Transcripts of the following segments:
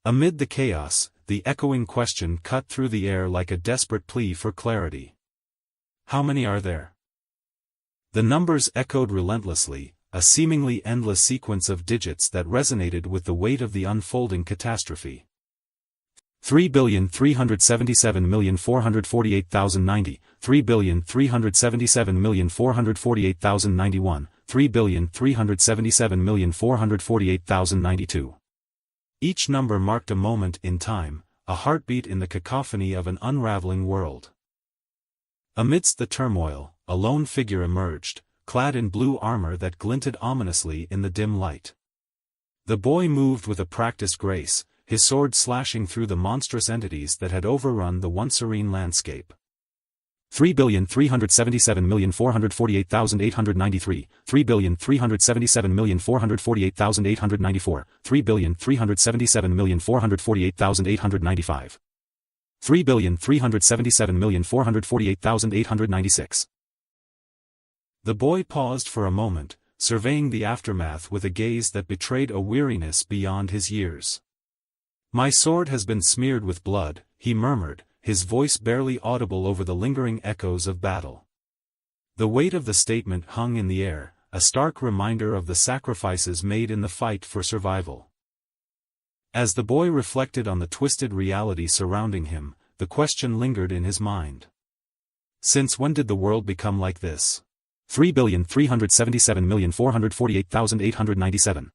Amid the chaos, the echoing question cut through the air like a desperate plea for clarity. How many are there? The numbers echoed relentlessly, a seemingly endless sequence of digits that resonated with the weight of the unfolding catastrophe. 3,377,448,090, 3,377,448,091, 3,377,448,092. Each number marked a moment in time, a heartbeat in the cacophony of an unraveling world. Amidst the turmoil, a lone figure emerged, clad in blue armor that glinted ominously in the dim light. The boy moved with a practiced grace, his sword slashing through the monstrous entities that had overrun the once serene landscape. 3,377,448,893, 3,377,448,894, 3,377,448,895. 3,377,448,896. The boy paused for a moment, surveying the aftermath with a gaze that betrayed a weariness beyond his years. "My sword has been smeared with blood," he murmured, his voice barely audible over the lingering echoes of battle. The weight of the statement hung in the air, a stark reminder of the sacrifices made in the fight for survival. As the boy reflected on the twisted reality surrounding him, the question lingered in his mind. Since when did the world become like this? 3,377,448,897.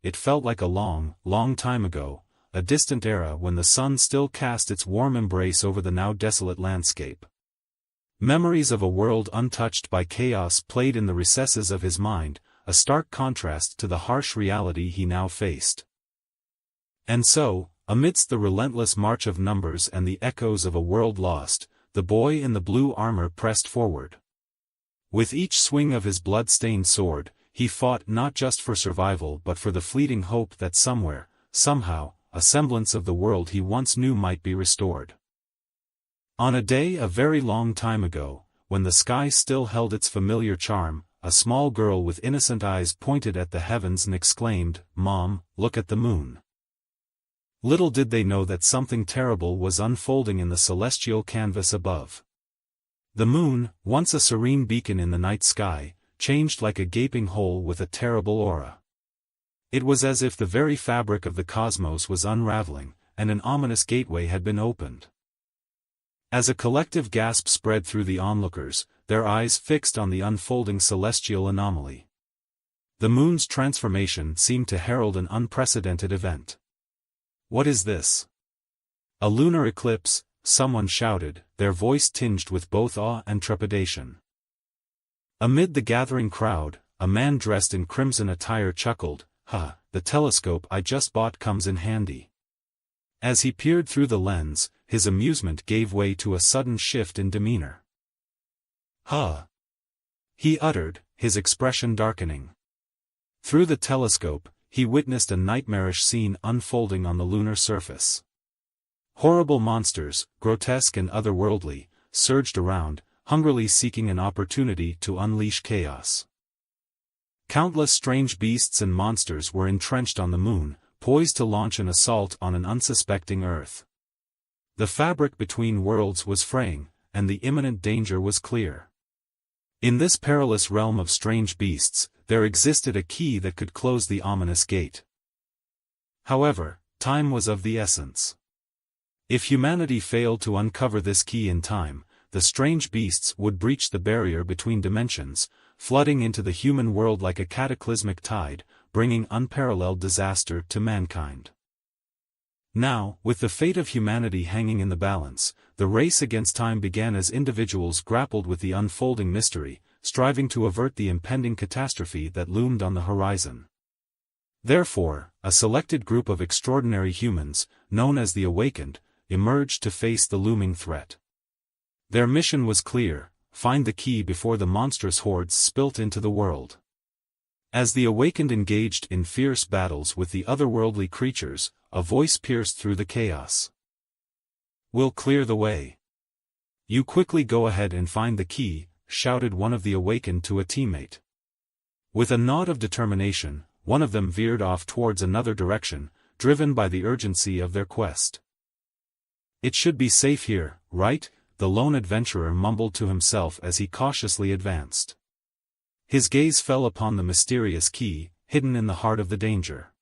It felt like a long, long time ago, a distant era when the sun still cast its warm embrace over the now desolate landscape. Memories of a world untouched by chaos played in the recesses of his mind, a stark contrast to the harsh reality he now faced. And so, amidst the relentless march of numbers and the echoes of a world lost, the boy in the blue armor pressed forward. With each swing of his blood-stained sword, he fought not just for survival but for the fleeting hope that somewhere, somehow, a semblance of the world he once knew might be restored. On a day a very long time ago, when the sky still held its familiar charm, a small girl with innocent eyes pointed at the heavens and exclaimed, "Mom, look at the moon." Little did they know that something terrible was unfolding in the celestial canvas above. The moon, once a serene beacon in the night sky, changed like a gaping hole with a terrible aura. It was as if the very fabric of the cosmos was unraveling, and an ominous gateway had been opened. As a collective gasp spread through the onlookers, their eyes fixed on the unfolding celestial anomaly. The moon's transformation seemed to herald an unprecedented event. "What is this?" "A lunar eclipse," someone shouted, their voice tinged with both awe and trepidation. Amid the gathering crowd, a man dressed in crimson attire chuckled, "The telescope I just bought comes in handy." As he peered through the lens, his amusement gave way to a sudden shift in demeanor. He uttered, his expression darkening. Through the telescope, he witnessed a nightmarish scene unfolding on the lunar surface. Horrible monsters, grotesque and otherworldly, surged around, hungrily seeking an opportunity to unleash chaos. Countless strange beasts and monsters were entrenched on the moon, poised to launch an assault on an unsuspecting Earth. The fabric between worlds was fraying, and the imminent danger was clear. In this perilous realm of strange beasts, there existed a key that could close the ominous gate. However, time was of the essence. If humanity failed to uncover this key in time, the strange beasts would breach the barrier between dimensions, flooding into the human world like a cataclysmic tide, bringing unparalleled disaster to mankind. Now, with the fate of humanity hanging in the balance, the race against time began as individuals grappled with the unfolding mystery, striving to avert the impending catastrophe that loomed on the horizon. Therefore, a selected group of extraordinary humans, known as the Awakened, emerged to face the looming threat. Their mission was clear: find the key before the monstrous hordes spilt into the world. As the Awakened engaged in fierce battles with the otherworldly creatures, a voice pierced through the chaos. "We'll clear the way. You quickly go ahead and find the key," shouted one of the Awakened to a teammate. With a nod of determination, one of them veered off towards another direction, driven by the urgency of their quest. "It should be safe here, right?" the lone adventurer mumbled to himself as he cautiously advanced. His gaze fell upon the mysterious key, hidden in the heart of the danger.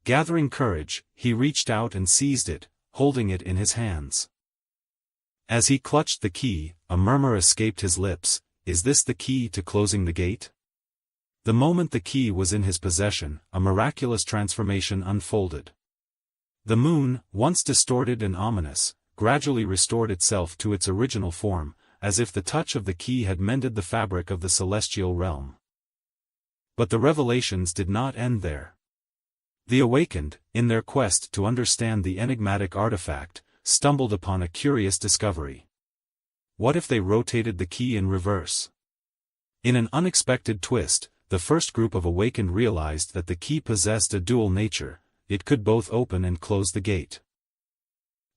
Gathering courage, he reached out and seized it, holding it in his hands. As he clutched the key, a murmur escaped his lips. Is this the key to closing the gate? The moment the key was in his possession, a miraculous transformation unfolded. The moon, once distorted and ominous, gradually restored itself to its original form, as if the touch of the key had mended the fabric of the celestial realm. But the revelations did not end there. The awakened, in their quest to understand the enigmatic artifact, stumbled upon a curious discovery. What if they rotated the key in reverse? In an unexpected twist, the first group of awakened realized that the key possessed a dual nature. It could both open and close the gate.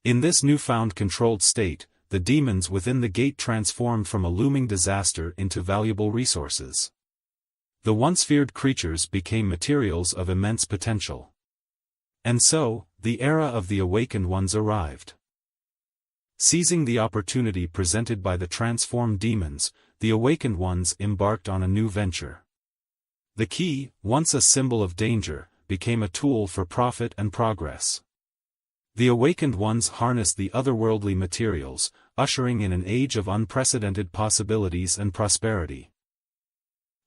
In this newfound controlled state, the demons within the gate transformed from a looming disaster into valuable resources. The once feared creatures became materials of immense potential. And so, the era of the awakened ones arrived. Seizing the opportunity presented by the transformed demons, the awakened ones embarked on a new venture. The key, once a symbol of danger, became a tool for profit and progress. The awakened ones harnessed the otherworldly materials, ushering in an age of unprecedented possibilities and prosperity.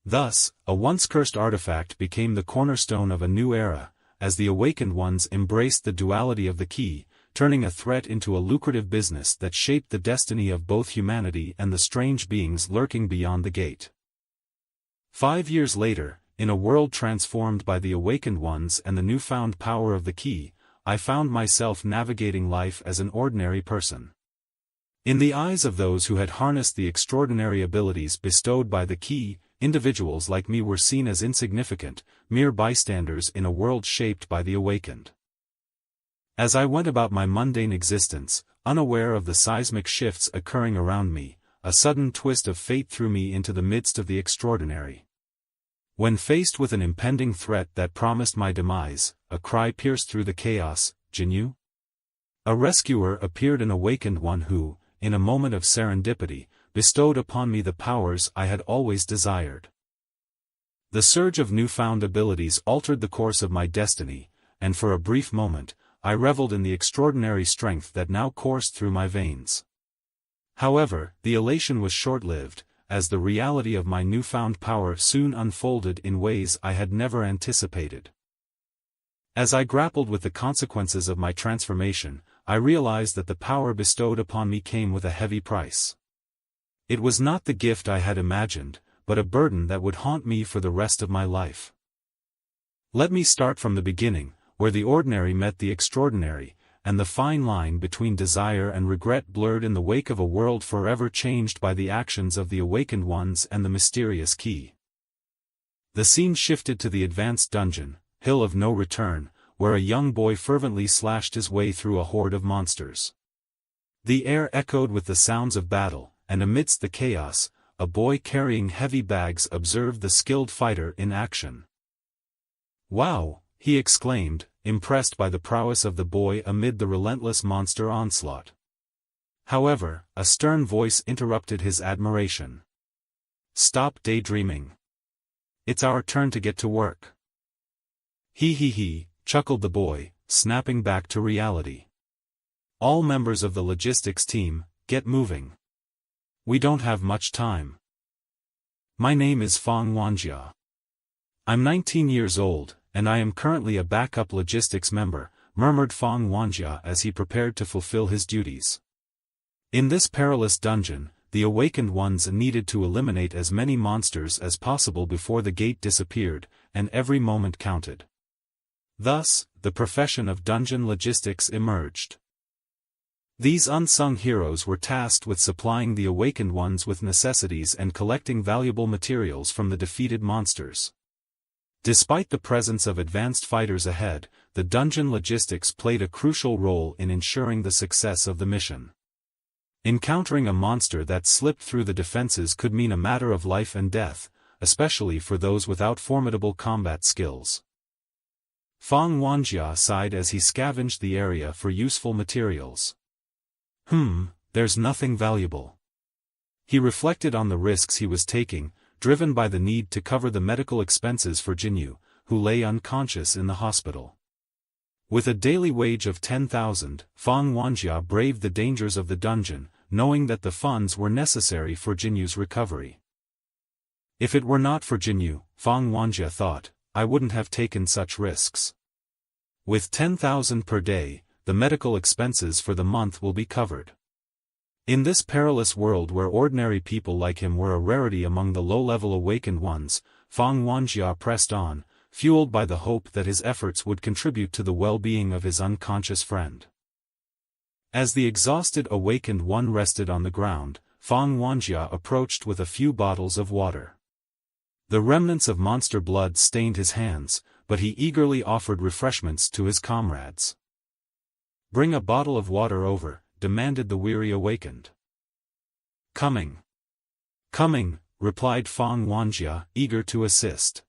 Thus, a once cursed artifact became the cornerstone of a new era, as the awakened ones embraced the duality of the key, turning a threat into a lucrative business that shaped the destiny of both humanity and the strange beings lurking beyond the gate. 5 years later, in a world transformed by the awakened ones and the newfound power of the key, I found myself navigating life as an ordinary person. In the eyes of those who had harnessed the extraordinary abilities bestowed by the key, individuals like me were seen as insignificant, mere bystanders in a world shaped by the awakened. As I went about my mundane existence, unaware of the seismic shifts occurring around me, a sudden twist of fate threw me into the midst of the extraordinary. When faced with an impending threat that promised my demise, a cry pierced through the chaos, "Jinyu?" A rescuer appeared, an awakened one who, in a moment of serendipity, bestowed upon me the powers I had always desired. The surge of newfound abilities altered the course of my destiny, and for a brief moment, I reveled in the extraordinary strength that now coursed through my veins. However, the elation was short-lived, as the reality of my newfound power soon unfolded in ways I had never anticipated. As I grappled with the consequences of my transformation, I realized that the power bestowed upon me came with a heavy price. It was not the gift I had imagined, but a burden that would haunt me for the rest of my life. Let me start from the beginning, where the ordinary met the extraordinary, and the fine line between desire and regret blurred in the wake of a world forever changed by the actions of the awakened ones and the mysterious key. The scene shifted to the advanced dungeon, Hill of No Return, where a young boy fervently slashed his way through a horde of monsters. The air echoed with the sounds of battle, and amidst the chaos, a boy carrying heavy bags observed the skilled fighter in action. "Wow!" he exclaimed, impressed by the prowess of the boy amid the relentless monster onslaught. However, a stern voice interrupted his admiration. "Stop daydreaming. It's our turn to get to work." He, chuckled the boy, snapping back to reality. "All members of the logistics team, get moving. We don't have much time." "My name is Fang Wanjie. I'm 19 years old, and I am currently a backup logistics member," murmured Fang Wanjie as he prepared to fulfill his duties. In this perilous dungeon, the awakened ones needed to eliminate as many monsters as possible before the gate disappeared, and every moment counted. Thus, the profession of dungeon logistics emerged. These unsung heroes were tasked with supplying the awakened ones with necessities and collecting valuable materials from the defeated monsters. Despite the presence of advanced fighters ahead, the dungeon logistics played a crucial role in ensuring the success of the mission. Encountering a monster that slipped through the defenses could mean a matter of life and death, especially for those without formidable combat skills. Fang Wanjie sighed as he scavenged the area for useful materials. There's nothing valuable. He reflected on the risks he was taking, driven by the need to cover the medical expenses for Jinyu, who lay unconscious in the hospital. With a daily wage of 10,000, Fang Wanjie braved the dangers of the dungeon, knowing that the funds were necessary for Jinyu's recovery. If it were not for Jinyu, Fang Wanjie thought, I wouldn't have taken such risks. With 10,000 per day, the medical expenses for the month will be covered. In this perilous world where ordinary people like him were a rarity among the low-level awakened ones, Fang Wanjie pressed on, fueled by the hope that his efforts would contribute to the well-being of his unconscious friend. As the exhausted awakened one rested on the ground, Fang Wanjie approached with a few bottles of water. The remnants of monster blood stained his hands, but he eagerly offered refreshments to his comrades. Bring a bottle of water over, demanded the weary awakened. Coming. Coming, replied Fang Wanjie, eager to assist.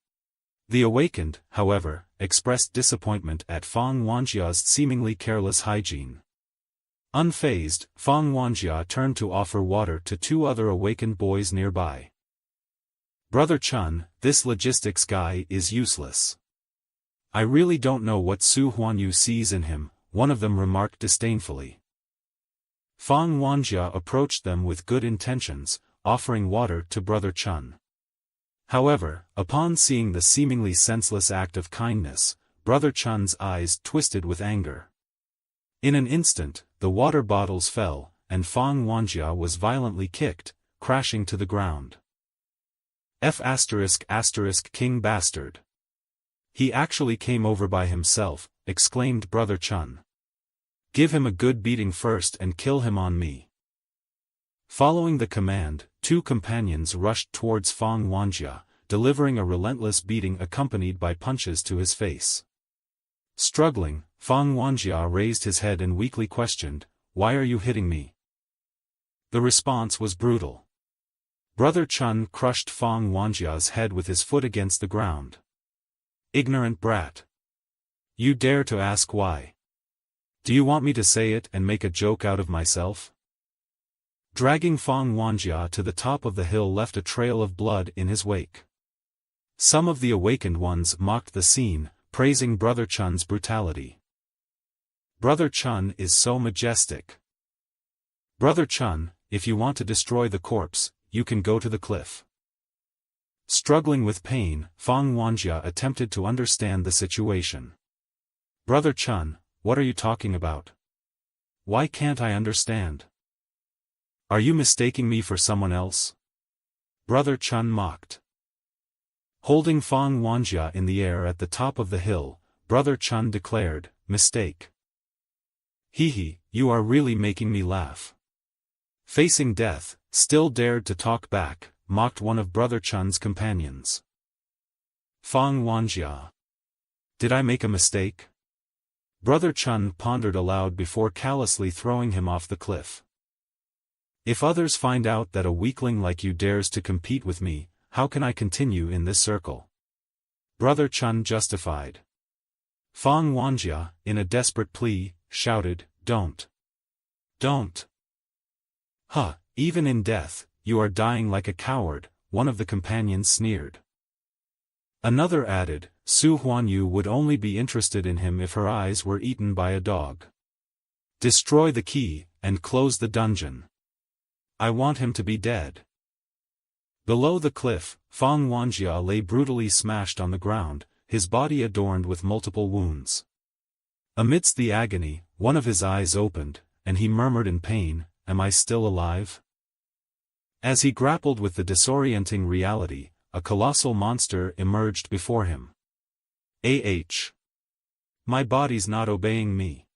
The awakened, however, expressed disappointment at Fang Wanjie's seemingly careless hygiene. Unfazed, Fang Wanjie turned to offer water to two other awakened boys nearby. Brother Chun, this logistics guy is useless. I really don't know what Su Huanyu sees in him, one of them remarked disdainfully. Fang Wanjie approached them with good intentions, offering water to Brother Chun. However, upon seeing the seemingly senseless act of kindness, Brother Chun's eyes twisted with anger. In an instant, the water bottles fell, and Fang Wanjie was violently kicked, crashing to the ground. King bastard. He actually came over by himself, exclaimed Brother Chun. Give him a good beating first and kill him on me. Following the command, two companions rushed towards Fang Wanjie, delivering a relentless beating accompanied by punches to his face. Struggling, Fang Wanjie raised his head and weakly questioned, "Why are you hitting me?" The response was brutal. Brother Chun crushed Fang Wanjie's head with his foot against the ground. Ignorant brat. You dare to ask why? Do you want me to say it and make a joke out of myself? Dragging Fang Wanjie to the top of the hill left a trail of blood in his wake. Some of the awakened ones mocked the scene, praising Brother Chun's brutality. Brother Chun is so majestic. Brother Chun, if you want to destroy the corpse, you can go to the cliff. Struggling with pain, Fang Wanjie attempted to understand the situation. Brother Chun, what are you talking about? Why can't I understand? Are you mistaking me for someone else? Brother Chun mocked. Holding Fang Wanjie in the air at the top of the hill, Brother Chun declared, "Mistake. Hee, you are really making me laugh." Facing death, still dared to talk back, mocked one of Brother Chun's companions. Fang Wanjie. Did I make a mistake? Brother Chun pondered aloud before callously throwing him off the cliff. If others find out that a weakling like you dares to compete with me, how can I continue in this circle? Brother Chun justified. Fang Wanjie, in a desperate plea, shouted, Don't. Don't. Even in death, you are dying like a coward, one of the companions sneered. Another added, Su Huanyu would only be interested in him if her eyes were eaten by a dog. Destroy the key, and close the dungeon. I want him to be dead. Below the cliff, Fang Wanjie lay brutally smashed on the ground, his body adorned with multiple wounds. Amidst the agony, one of his eyes opened, and he murmured in pain, Am I still alive? As he grappled with the disorienting reality, a colossal monster emerged before him. My body's not obeying me.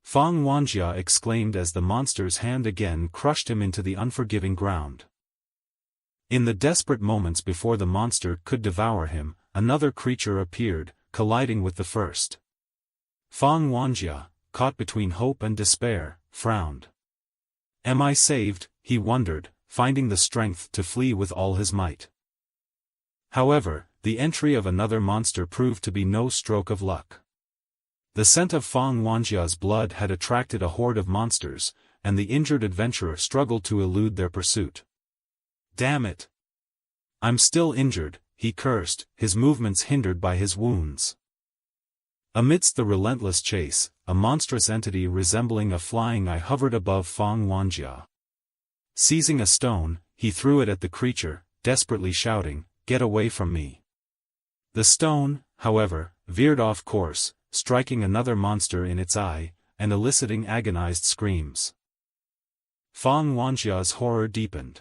Fang Wanjie exclaimed as the monster's hand again crushed him into the unforgiving ground. In the desperate moments before the monster could devour him, another creature appeared, colliding with the first. Fang Wanjie, caught between hope and despair, frowned. Am I saved? He wondered, finding the strength to flee with all his might. However, the entry of another monster proved to be no stroke of luck. The scent of Fang Wanjie's blood had attracted a horde of monsters, and the injured adventurer struggled to elude their pursuit. "Damn it! I'm still injured," he cursed, his movements hindered by his wounds. Amidst the relentless chase, a monstrous entity resembling a flying eye hovered above Fang Wanjie. Seizing a stone, he threw it at the creature, desperately shouting, "Get away from me!" The stone, however, veered off course, striking another monster in its eye, and eliciting agonized screams. Fang Wanjie's horror deepened.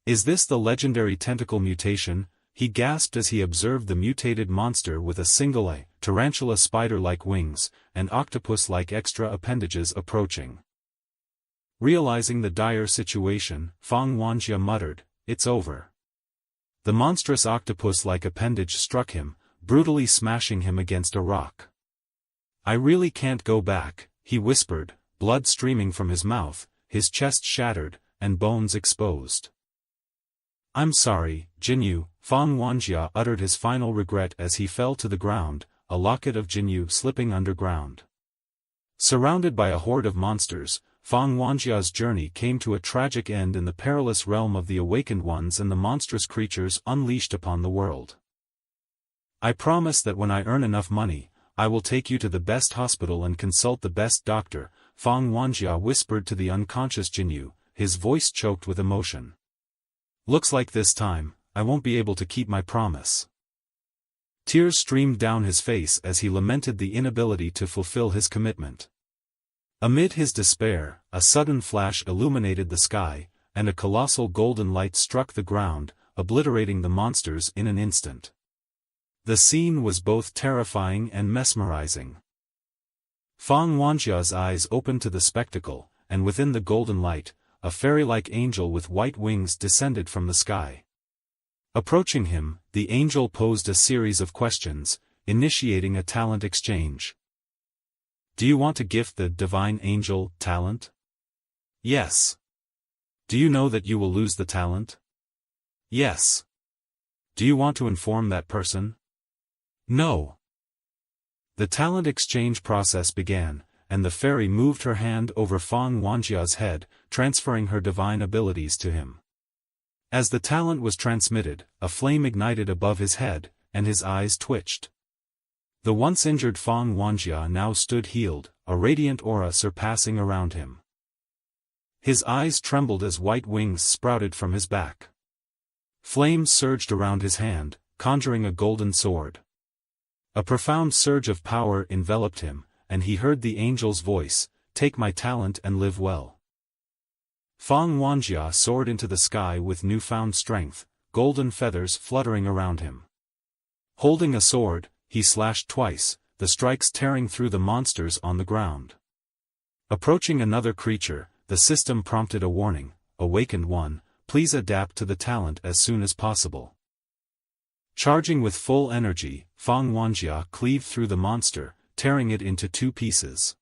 "Is this the legendary tentacle mutation?" he gasped as he observed the mutated monster with a single eye, tarantula spider-like wings, and octopus-like extra appendages approaching. Realizing the dire situation, Fang Wanjie muttered, "It's over." The monstrous octopus-like appendage struck him, brutally smashing him against a rock. "I really can't go back," he whispered, blood streaming from his mouth, his chest shattered, and bones exposed. "I'm sorry, Jinyu," Fang Wanjie uttered his final regret as he fell to the ground, a locket of Jinyu slipping underground. Surrounded by a horde of monsters, Fang Wanjie's journey came to a tragic end in the perilous realm of the awakened ones and the monstrous creatures unleashed upon the world. "I promise that when I earn enough money, I will take you to the best hospital and consult the best doctor," Fang Wanjie whispered to the unconscious Jinyu, his voice choked with emotion. "Looks like this time, I won't be able to keep my promise." Tears streamed down his face as he lamented the inability to fulfill his commitment. Amid his despair, a sudden flash illuminated the sky, and a colossal golden light struck the ground, obliterating the monsters in an instant. The scene was both terrifying and mesmerizing. Fang Wanjie's eyes opened to the spectacle, and within the golden light, a fairy-like angel with white wings descended from the sky. Approaching him, the angel posed a series of questions, initiating a talent exchange. "Do you want to gift the divine angel talent?" "Yes." "Do you know that you will lose the talent?" "Yes." "Do you want to inform that person?" "No." The talent exchange process began, and the fairy moved her hand over Fang Wanjie's head, transferring her divine abilities to him. As the talent was transmitted, a flame ignited above his head, and his eyes twitched. The once injured Fang Wanjie now stood healed, a radiant aura surpassing around him. His eyes trembled as white wings sprouted from his back. Flames surged around his hand, conjuring a golden sword. A profound surge of power enveloped him, and he heard the angel's voice, "Take my talent and live well." Fang Wanjie soared into the sky with newfound strength, golden feathers fluttering around him. Holding a sword, he slashed twice, the strikes tearing through the monsters on the ground. Approaching another creature, the system prompted a warning, "Awakened one, please adapt to the talent as soon as possible." Charging with full energy, Fang Wanjie cleaved through the monster, tearing it into two pieces.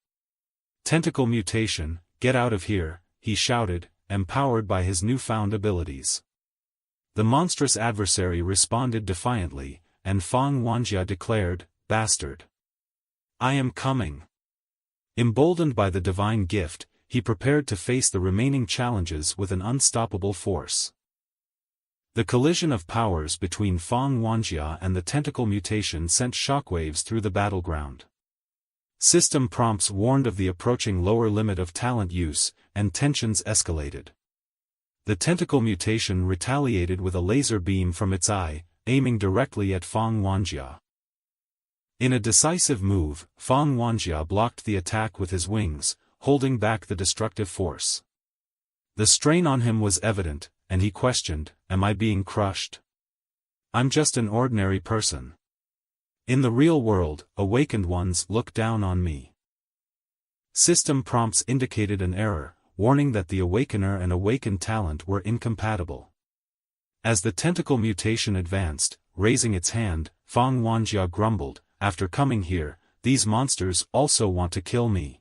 "Tentacle mutation, get out of here," he shouted, empowered by his newfound abilities. The monstrous adversary responded defiantly, and Fang Wanjie declared, "Bastard! I am coming." Emboldened by the divine gift, he prepared to face the remaining challenges with an unstoppable force. The collision of powers between Fang Wanjie and the tentacle mutation sent shockwaves through the battleground. System prompts warned of the approaching lower limit of talent use, and tensions escalated. The tentacle mutation retaliated with a laser beam from its eye, aiming directly at Fang Wanjie. In a decisive move, Fang Wanjie blocked the attack with his wings, holding back the destructive force. The strain on him was evident, and he questioned, "Am I being crushed? I'm just an ordinary person. In the real world, awakened ones look down on me." System prompts indicated an error, warning that the awakener and awakened talent were incompatible. As the tentacle mutation advanced, raising its hand, Fang Wanjie grumbled, "After coming here, these monsters also want to kill me."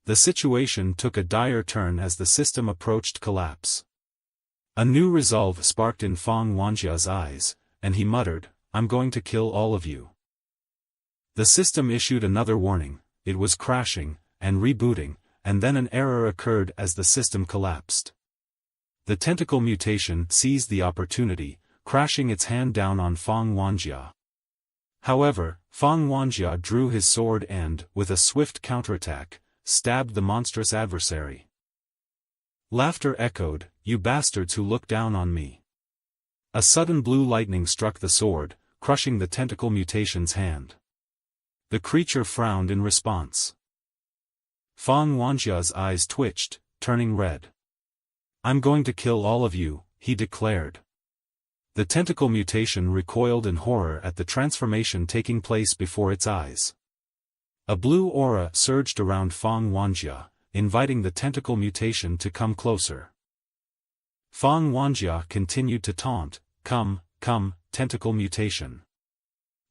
The situation took a dire turn as the system approached collapse. A new resolve sparked in Fang Wanjie's eyes, and he muttered, "I'm going to kill all of you." The system issued another warning. It was crashing, and rebooting, and then an error occurred as the system collapsed. The tentacle mutation seized the opportunity, crashing its hand down on Fang Wanjie. However, Fang Wanjie drew his sword and, with a swift counterattack, stabbed the monstrous adversary. Laughter echoed, "You bastards who look down on me." A sudden blue lightning struck the sword, crushing the tentacle mutation's hand. The creature frowned in response. Fang Wanjie's eyes twitched, turning red. "I'm going to kill all of you," he declared. The tentacle mutation recoiled in horror at the transformation taking place before its eyes. A blue aura surged around Fang Wanjie, inviting the tentacle mutation to come closer. Fang Wanjie continued to taunt, "Come, come, tentacle mutation."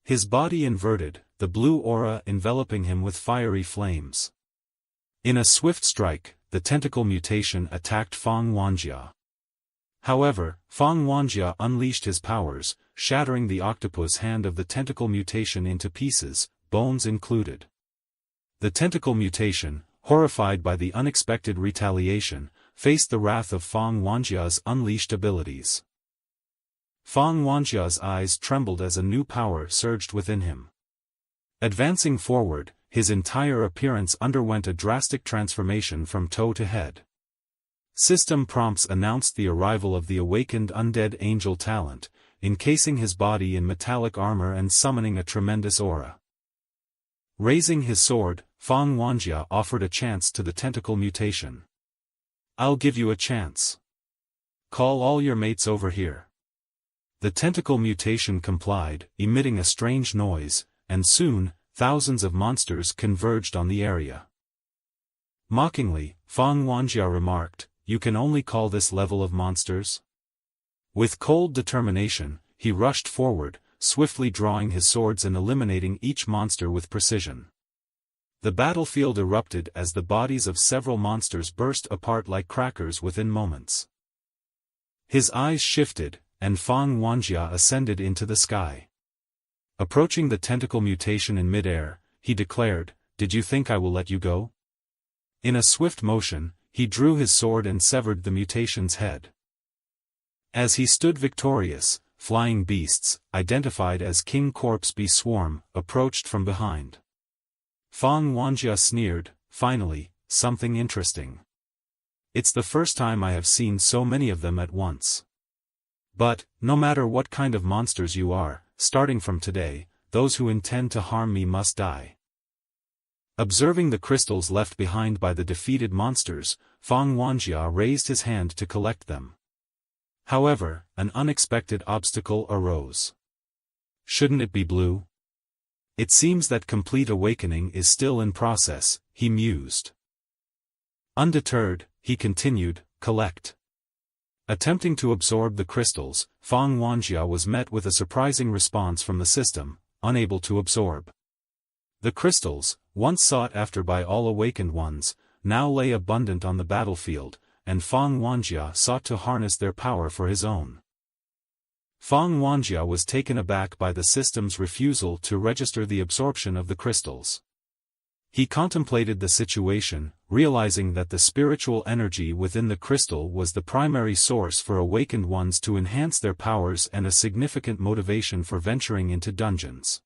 His body inverted, the blue aura enveloping him with fiery flames. In a swift strike, the tentacle mutation attacked Fang Wanjie. However, Fang Wanjie unleashed his powers, shattering the octopus hand of the tentacle mutation into pieces, bones included. The tentacle mutation, horrified by the unexpected retaliation, faced the wrath of Fang Wanjie's unleashed abilities. Fang Wanjie's eyes trembled as a new power surged within him. Advancing forward, his entire appearance underwent a drastic transformation from toe to head. System prompts announced the arrival of the awakened undead angel talent, encasing his body in metallic armor and summoning a tremendous aura. Raising his sword, Fang Wanjie offered a chance to the tentacle mutation. "I'll give you a chance. Call all your mates over here." The tentacle mutation complied, emitting a strange noise, and soon, thousands of monsters converged on the area. Mockingly, Fang Wanjie remarked, "You can only call this level of monsters?" With cold determination, he rushed forward, swiftly drawing his swords and eliminating each monster with precision. The battlefield erupted as the bodies of several monsters burst apart like crackers within moments. His eyes shifted, and Fang Wanjie ascended into the sky. Approaching the tentacle mutation in midair, he declared, "Did you think I will let you go?" In a swift motion, he drew his sword and severed the mutation's head. As he stood victorious, flying beasts, identified as King Corpse Bee Swarm, approached from behind. Fang Wanjie sneered, "Finally, something interesting. It's the first time I have seen so many of them at once. But, no matter what kind of monsters you are, starting from today, those who intend to harm me must die." Observing the crystals left behind by the defeated monsters, Fang Wanjie raised his hand to collect them. However, an unexpected obstacle arose. "Shouldn't it be blue? It seems that complete awakening is still in process," he mused. Undeterred, he continued, "Collect." Attempting to absorb the crystals, Fang Wanjie was met with a surprising response from the system, unable to absorb. The crystals, once sought after by all awakened ones, now lay abundant on the battlefield, and Fang Wanjie sought to harness their power for his own. Fang Wanjie was taken aback by the system's refusal to register the absorption of the crystals. He contemplated the situation, realizing that the spiritual energy within the crystal was the primary source for awakened ones to enhance their powers and a significant motivation for venturing into dungeons.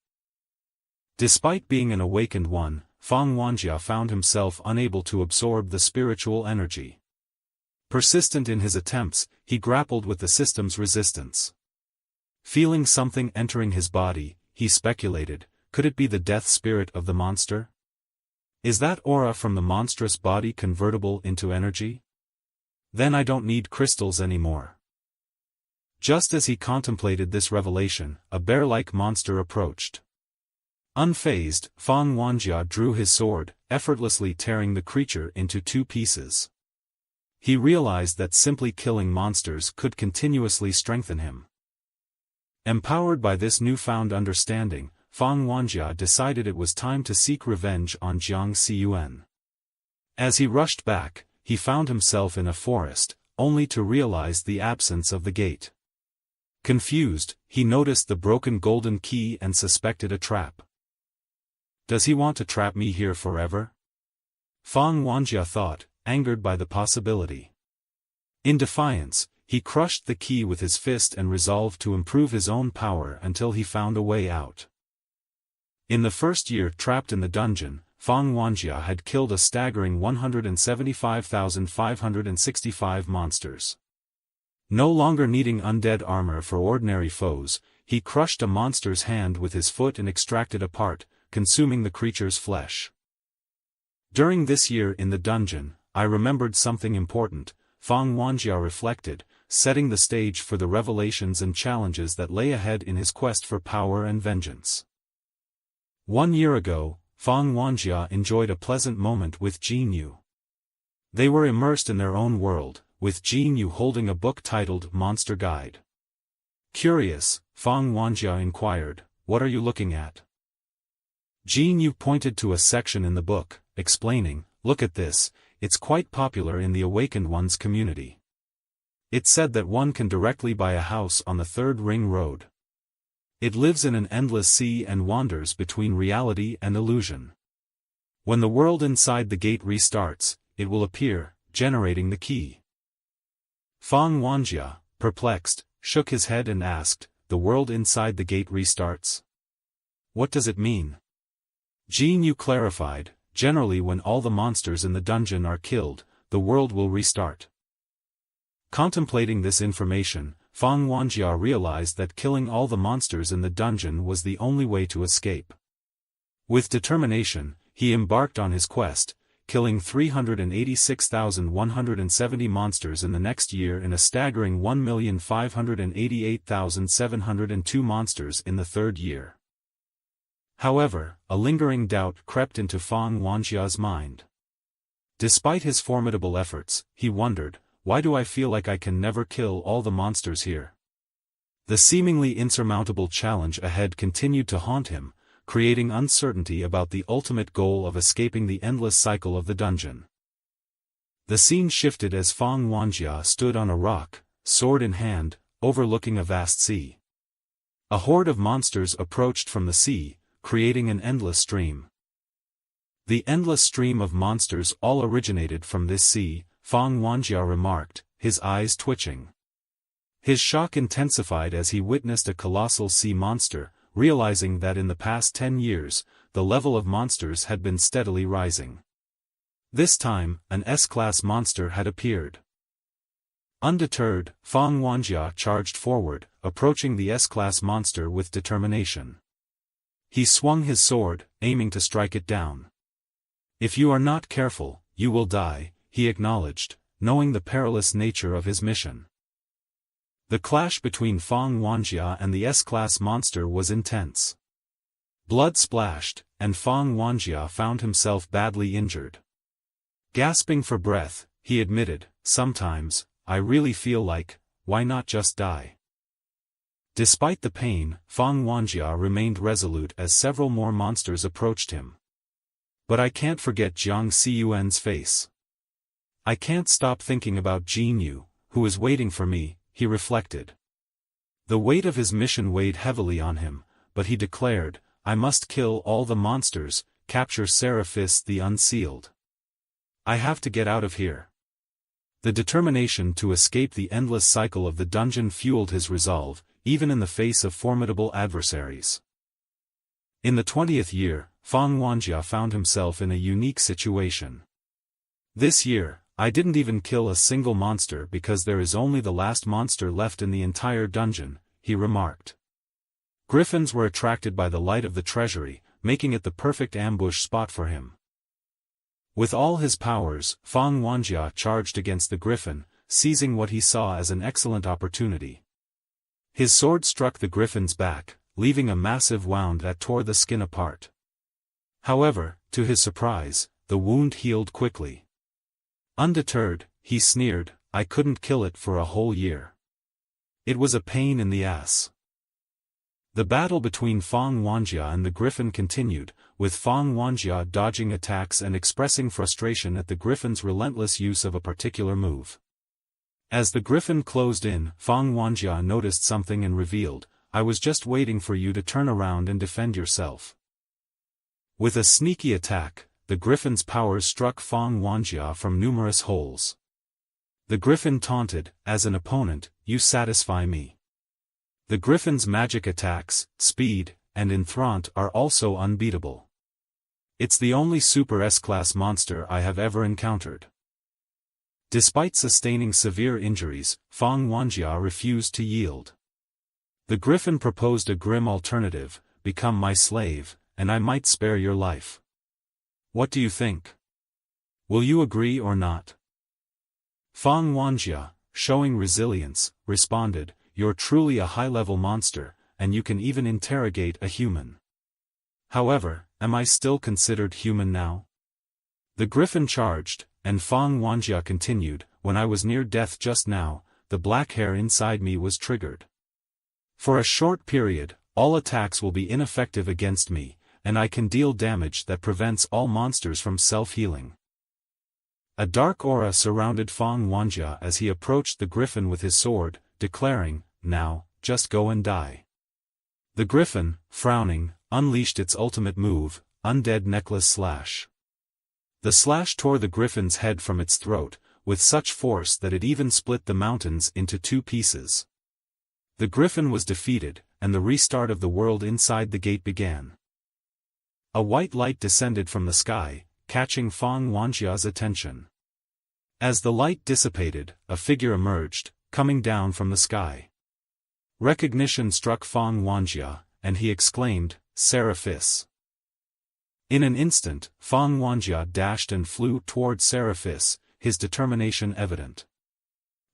Despite being an awakened one, Fang Wanjie found himself unable to absorb the spiritual energy. Persistent in his attempts, he grappled with the system's resistance. Feeling something entering his body, he speculated, could it be the death spirit of the monster? Is that aura from the monstrous body convertible into energy? Then I don't need crystals anymore. Just as he contemplated this revelation, a bear-like monster approached. Unfazed, Fang Wanjie drew his sword, effortlessly tearing the creature into two pieces. He realized that simply killing monsters could continuously strengthen him. Empowered by this newfound understanding, Fang Wanjie decided it was time to seek revenge on Jiang Xiyuan. As he rushed back, he found himself in a forest, only to realize the absence of the gate. Confused, he noticed the broken golden key and suspected a trap. Does he want to trap me here forever? Fang Wanjie thought, angered by the possibility. In defiance, he crushed the key with his fist and resolved to improve his own power until he found a way out. In the first year trapped in the dungeon, Fang Wanjie had killed a staggering 175,565 monsters. No longer needing undead armor for ordinary foes, he crushed a monster's hand with his foot and extracted a part, consuming the creature's flesh. During this year in the dungeon, I remembered something important, Fang Wanjie reflected, setting the stage for the revelations and challenges that lay ahead in his quest for power and vengeance. 1 year ago, Fang Wanjie enjoyed a pleasant moment with Jinyu. They were immersed in their own world, with Jinyu holding a book titled Monster Guide. Curious, Fang Wanjie inquired, "What are you looking at?" Jinyu pointed to a section in the book, explaining, "Look at this, it's quite popular in the Awakened Ones community. It said that one can directly buy a house on the Third Ring Road. It lives in an endless sea and wanders between reality and illusion. When the world inside the gate restarts, it will appear, generating the key." Fang Wanjie, perplexed, shook his head and asked, "The world inside the gate restarts? What does it mean?" Jinyu clarified, "Generally when all the monsters in the dungeon are killed, the world will restart." Contemplating this information, Fang Wanjie realized that killing all the monsters in the dungeon was the only way to escape. With determination, he embarked on his quest, killing 386,170 monsters in the next year and a staggering 1,588,702 monsters in the third year. However, a lingering doubt crept into Fang Wanjie's mind. Despite his formidable efforts, he wondered, "Why do I feel like I can never kill all the monsters here?" The seemingly insurmountable challenge ahead continued to haunt him, creating uncertainty about the ultimate goal of escaping the endless cycle of the dungeon. The scene shifted as Fang Wanjie stood on a rock, sword in hand, overlooking a vast sea. A horde of monsters approached from the sea, creating an endless stream. The endless stream of monsters all originated from this sea, Fang Wanjie remarked, his eyes twitching. His shock intensified as he witnessed a colossal sea monster, realizing that in the past 10 years, the level of monsters had been steadily rising. This time, an S-class monster had appeared. Undeterred, Fang Wanjie charged forward, approaching the S-class monster with determination. He swung his sword, aiming to strike it down. "If you are not careful, you will die," he acknowledged, knowing the perilous nature of his mission. The clash between Fang Wanjie and the S-class monster was intense. Blood splashed, and Fang Wanjie found himself badly injured. Gasping for breath, he admitted, "Sometimes, I really feel like, why not just die?" Despite the pain, Fang Wanjie remained resolute as several more monsters approached him. "But I can't forget Jiang Cun's face. I can't stop thinking about Jinyu, who is waiting for me," he reflected. The weight of his mission weighed heavily on him, but he declared, "I must kill all the monsters, capture Seraphis the Unsealed. I have to get out of here." The determination to escape the endless cycle of the dungeon fueled his resolve, even in the face of formidable adversaries. In the 20th year, Fang Wanjie found himself in a unique situation. "This year, I didn't even kill a single monster because there is only the last monster left in the entire dungeon," he remarked. Griffins were attracted by the light of the treasury, making it the perfect ambush spot for him. With all his powers, Fang Wanjie charged against the griffin, seizing what he saw as an excellent opportunity. His sword struck the griffin's back, leaving a massive wound that tore the skin apart. However, to his surprise, the wound healed quickly. Undeterred, he sneered, "I couldn't kill it for a whole year. It was a pain in the ass." The battle between Fang Wanjie and the griffin continued, with Fang Wanjie dodging attacks and expressing frustration at the griffin's relentless use of a particular move. As the griffin closed in, Fang Wanjie noticed something and revealed, "I was just waiting for you to turn around and defend yourself." With a sneaky attack, the griffin's powers struck Fang Wanjie from numerous holes. The griffin taunted, "As an opponent, you satisfy me." The griffin's magic attacks, speed, and enthront are also unbeatable. It's the only Super S-class monster I have ever encountered. Despite sustaining severe injuries, Fang Wanjie refused to yield. The griffin proposed a grim alternative: "Become my slave, and I might spare your life. What do you think? Will you agree or not?" Fang Wanjie, showing resilience, responded, "You're truly a high-level monster, and you can even interrogate a human. However, am I still considered human now?" The griffin charged, and Fang Wanjie continued, "When I was near death just now, the black hair inside me was triggered. For a short period, all attacks will be ineffective against me, and I can deal damage that prevents all monsters from self-healing." A dark aura surrounded Fang Wanjie as he approached the griffin with his sword, declaring, "Now, just go and die." The griffin, frowning, unleashed its ultimate move, Undead Necklace Slash. The slash tore the griffin's head from its throat, with such force that it even split the mountains into two pieces. The griffin was defeated, and the restart of the world inside the gate began. A white light descended from the sky, catching Fang Wanjie's attention. As the light dissipated, a figure emerged, coming down from the sky. Recognition struck Fang Wanjie, and he exclaimed, "Seraphis." In an instant, Fang Wanjie dashed and flew toward Seraphis, his determination evident.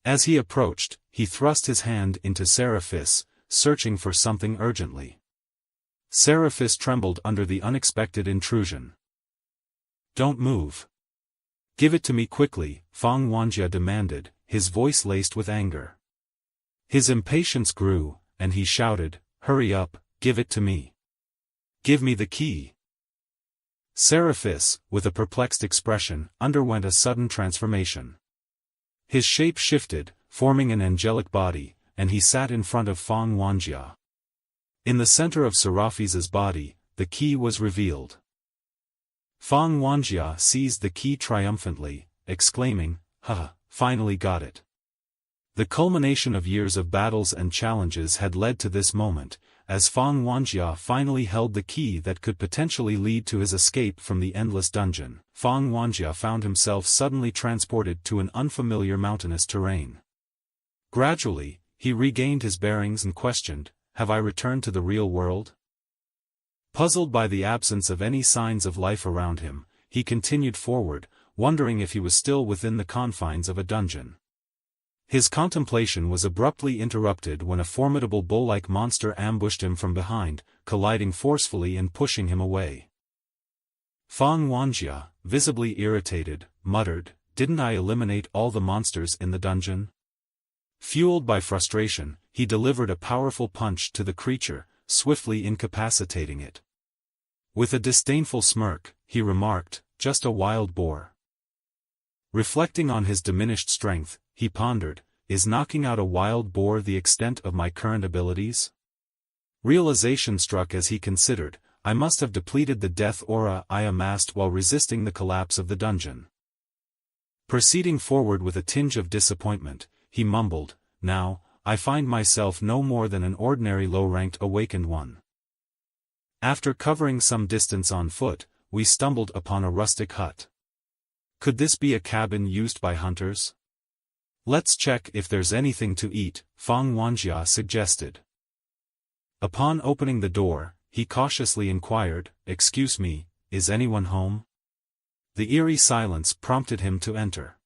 As he approached, he thrust his hand into Seraphis, searching for something urgently. Seraphis trembled under the unexpected intrusion. "Don't move. Give it to me quickly," Fang Wanjie demanded, his voice laced with anger. His impatience grew, and he shouted, "Hurry up, give it to me. Give me the key." Seraphis, with a perplexed expression, underwent a sudden transformation. His shape shifted, forming an angelic body, and he sat in front of Fang Wanjie. In the center of Seraphis's body, the key was revealed. Fang Wanjie seized the key triumphantly, exclaiming, "Ha, finally got it." The culmination of years of battles and challenges had led to this moment, as Fang Wanjie finally held the key that could potentially lead to his escape from the endless dungeon. Fang Wanjie found himself suddenly transported to an unfamiliar mountainous terrain. Gradually, he regained his bearings and questioned, "Have I returned to the real world?" Puzzled by the absence of any signs of life around him, he continued forward, wondering if he was still within the confines of a dungeon. His contemplation was abruptly interrupted when a formidable bull-like monster ambushed him from behind, colliding forcefully and pushing him away. Fang Wanjie, visibly irritated, muttered, "Didn't I eliminate all the monsters in the dungeon?" Fueled by frustration, he delivered a powerful punch to the creature, swiftly incapacitating it. With a disdainful smirk, he remarked, "Just a wild boar." Reflecting on his diminished strength, he pondered, "Is knocking out a wild boar the extent of my current abilities?" Realization struck as he considered, "I must have depleted the death aura I amassed while resisting the collapse of the dungeon." Proceeding forward with a tinge of disappointment, he mumbled, "Now, I find myself no more than an ordinary low-ranked awakened one." After covering some distance on foot, we stumbled upon a rustic hut. Could this be a cabin used by hunters? "Let's check if there's anything to eat," Fang Wanjie suggested. Upon opening the door, he cautiously inquired, "Excuse me, is anyone home?" The eerie silence prompted him to enter.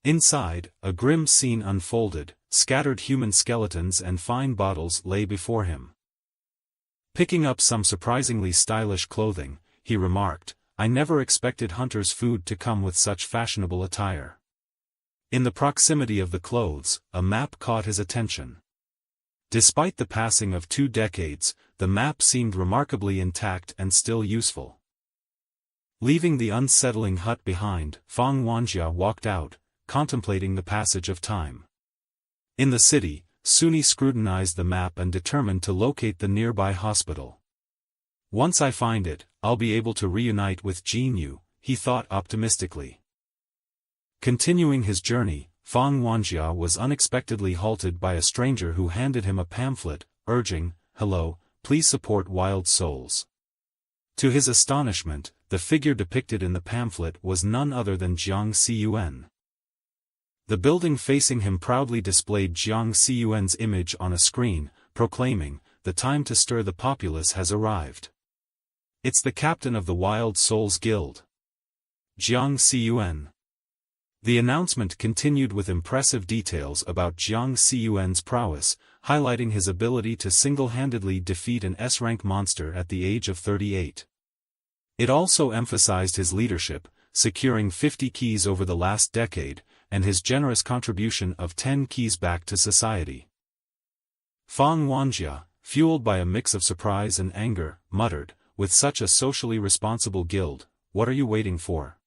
Inside, a grim scene unfolded. Scattered human skeletons and fine bottles lay before him. Picking up some surprisingly stylish clothing, he remarked, "I never expected hunters' food to come with such fashionable attire." In the proximity of the clothes, a map caught his attention. Despite the passing of 2 decades, the map seemed remarkably intact and still useful. Leaving the unsettling hut behind, Fang Wanjie walked out, contemplating the passage of time. In the city, Suni scrutinized the map and determined to locate the nearby hospital. Once I find it, I'll be able to reunite with Jinyu, he thought optimistically. Continuing his journey, Fang Wanjie was unexpectedly halted by a stranger who handed him a pamphlet, urging, "Hello, please support Wild Souls." To his astonishment, the figure depicted in the pamphlet was none other than Jiang Cun. The building facing him proudly displayed Jiang Cun's image on a screen, proclaiming, "The time to stir the populace has arrived. It's the captain of the Wild Souls Guild, Jiang Cun." The announcement continued with impressive details about Jiang Cun's prowess, highlighting his ability to single-handedly defeat an S-rank monster at the age of 38. It also emphasized his leadership, securing 50 keys over the last decade, and his generous contribution of 10 keys back to society. Fang Wanjie, fueled by a mix of surprise and anger, muttered, "With such a socially responsible guild, what are you waiting for?"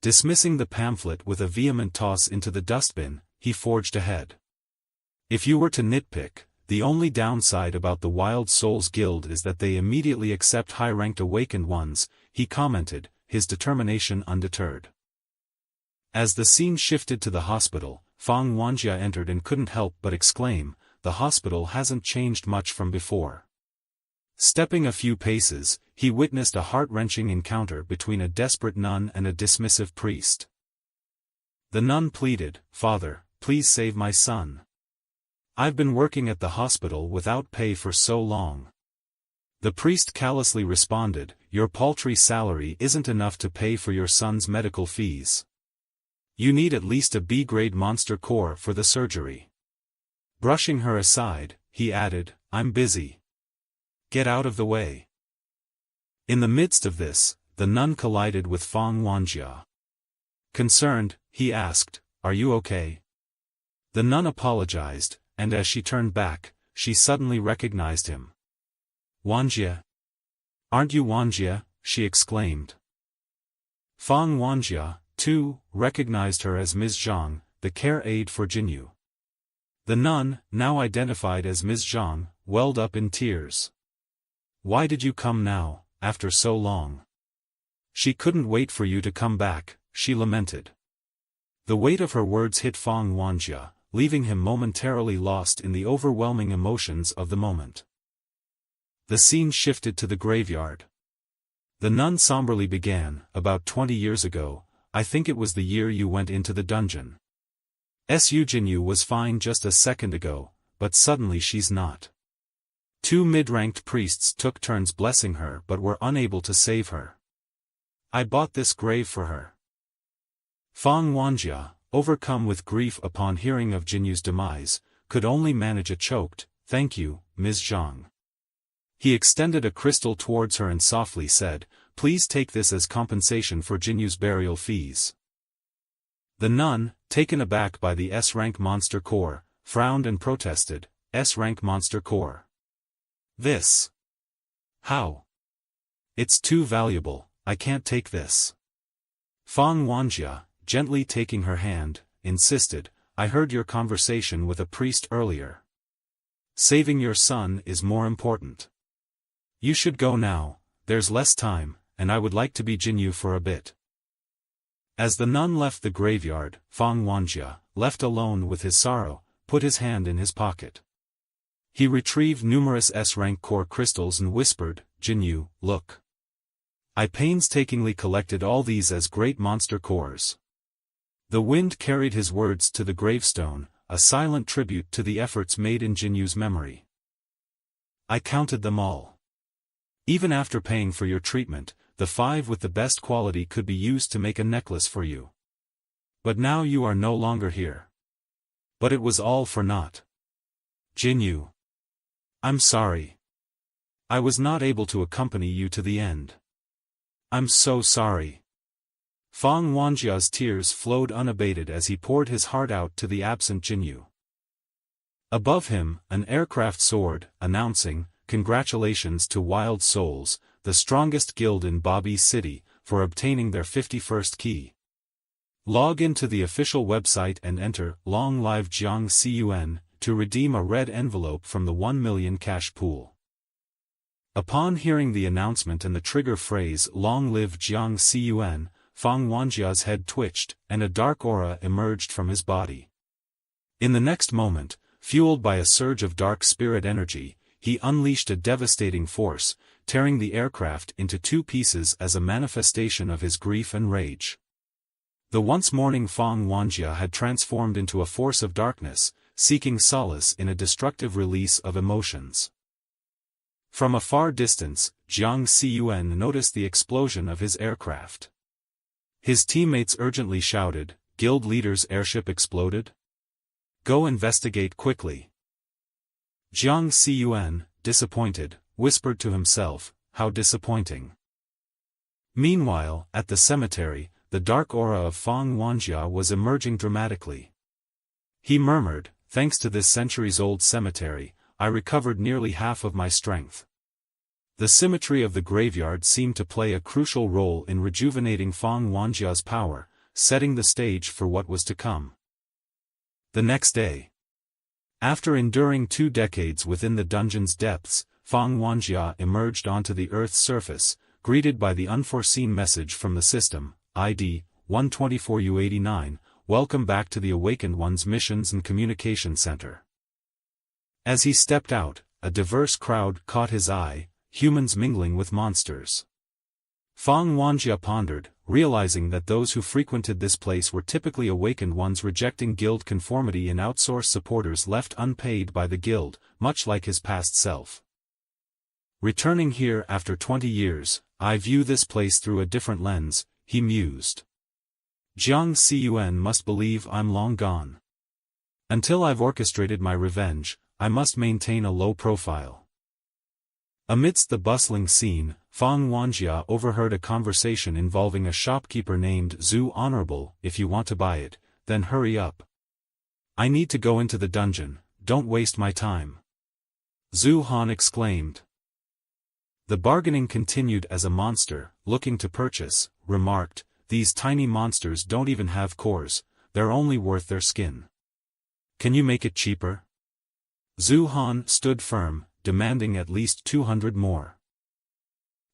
Dismissing the pamphlet with a vehement toss into the dustbin, he forged ahead. If you were to nitpick, the only downside about the Wild Souls Guild is that they immediately accept high-ranked awakened ones, he commented, his determination undeterred. As the scene shifted to the hospital, Fang Wanjie entered and couldn't help but exclaim, "The hospital hasn't changed much from before." Stepping a few paces, he witnessed a heart-wrenching encounter between a desperate nun and a dismissive priest. The nun pleaded, "Father, please save my son. I've been working at the hospital without pay for so long." The priest callously responded, "Your paltry salary isn't enough to pay for your son's medical fees. You need at least a B-grade monster core for the surgery." Brushing her aside, he added, "I'm busy. Get out of the way." In the midst of this, the nun collided with Fang Wanjie. Concerned, he asked, "Are you okay?" The nun apologized, and as she turned back, she suddenly recognized him. "Wanjie? Aren't you Wanjie?" she exclaimed. Fang Wanjie, too, recognized her as Ms. Zhang, the care aide for Jinyu. The nun, now identified as Ms. Zhang, welled up in tears. "Why did you come now, after so long? She couldn't wait for you to come back," she lamented. The weight of her words hit Fang Wanjie, leaving him momentarily lost in the overwhelming emotions of the moment. The scene shifted to the graveyard. The nun somberly began, "About 20 years ago, I think it was the year you went into the dungeon. Su Jinyu was fine just a second ago, but suddenly she's not. 2 mid-ranked priests took turns blessing her but were unable to save her. I bought this grave for her." Fang Wanjie, overcome with grief upon hearing of Jinyu's demise, could only manage a choked, "Thank you, Ms. Zhang." He extended a crystal towards her and softly said, "Please take this as compensation for Jinyu's burial fees." The nun, taken aback by the S-rank monster core, frowned and protested, "S-rank monster core? This? How? It's too valuable, I can't take this." Fang Wanjie, gently taking her hand, insisted, "I heard your conversation with a priest earlier. Saving your son is more important. You should go now, there's less time, and I would like to be Jinyu for a bit." As the nun left the graveyard, Fang Wanjie, left alone with his sorrow, put his hand in his pocket. He retrieved numerous S-rank core crystals and whispered, "Jinyu, look. I painstakingly collected all these as great monster cores." The wind carried his words to the gravestone, a silent tribute to the efforts made in Jinyu's memory. "I counted them all. Even after paying for your treatment, the 5 with the best quality could be used to make a necklace for you. But now you are no longer here. But it was all for naught. Jinyu. I'm sorry. I was not able to accompany you to the end. I'm so sorry." Fang Wanjie's tears flowed unabated as he poured his heart out to the absent Jinyu. Above him, an aircraft soared, announcing, "Congratulations to Wild Souls, the strongest guild in Bobby City, for obtaining their 51st key. Log into the official website and enter "Long Live Jiang Cun" to redeem a red envelope from the 1 million cash pool. Upon hearing the announcement and the trigger phrase "Long Live Jiang Cun," Fang Wanjie's head twitched, and a dark aura emerged from his body. In the next moment, fueled by a surge of dark spirit energy, he unleashed a devastating force, tearing the aircraft into 2 pieces as a manifestation of his grief and rage. The once mourning Fang Wanjie had transformed into a force of darkness, seeking solace in a destructive release of emotions. From a far distance, Jiang Cun noticed the explosion of his aircraft. His teammates urgently shouted, "Guild leader's airship exploded? Go investigate quickly." Jiang Cun, disappointed, whispered to himself, "How disappointing." Meanwhile, at the cemetery, the dark aura of Fang Wanjie was emerging dramatically. He murmured, "Thanks to this centuries-old cemetery, I recovered nearly half of my strength." The symmetry of the graveyard seemed to play a crucial role in rejuvenating Fang Wanjie's power, setting the stage for what was to come. The next day, after enduring 2 decades within the dungeon's depths, Fang Wanjie emerged onto the Earth's surface, greeted by the unforeseen message from the system, ID 124U89, "Welcome back to the Awakened One's Missions and Communication Center." As he stepped out, a diverse crowd caught his eye, humans mingling with monsters. Fang Wanjie pondered, realizing that those who frequented this place were typically Awakened Ones rejecting guild conformity and outsourced supporters left unpaid by the guild, much like his past self. "Returning here after 20 years, I view this place through a different lens," he mused. "Jiang Cun must believe I'm long gone. Until I've orchestrated my revenge, I must maintain a low profile." Amidst the bustling scene, Fang Wanjie overheard a conversation involving a shopkeeper named Zhu. "Honorable, if you want to buy it, then hurry up. I need to go into the dungeon, don't waste my time." Zhu Han exclaimed. The bargaining continued as a monster, looking to purchase, remarked, "These tiny monsters don't even have cores, they're only worth their skin. Can you make it cheaper?" Zhu Han stood firm, demanding at least 200 more.